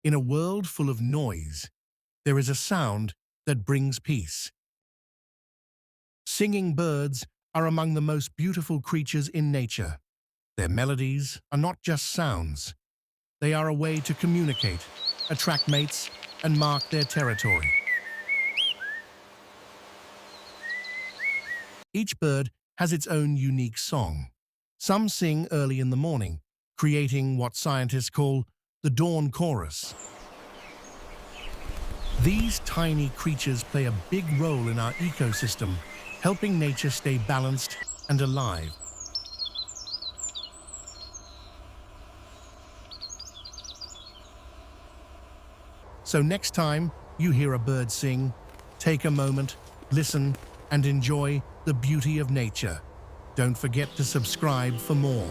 In a world full of noise, there is a sound that brings peace. Singing birds are among the most beautiful creatures in nature. Their melodies are not just sounds. They are a way to communicate, attract mates, and mark their territory. Each bird has its own unique song. Some sing early in the morning, creating what scientists call the dawn chorus. These tiny creatures play a big role in our ecosystem, helping nature stay balanced and alive. So next time you hear a bird sing, take a moment, listen, and enjoy the beauty of nature. Don't forget to subscribe for more.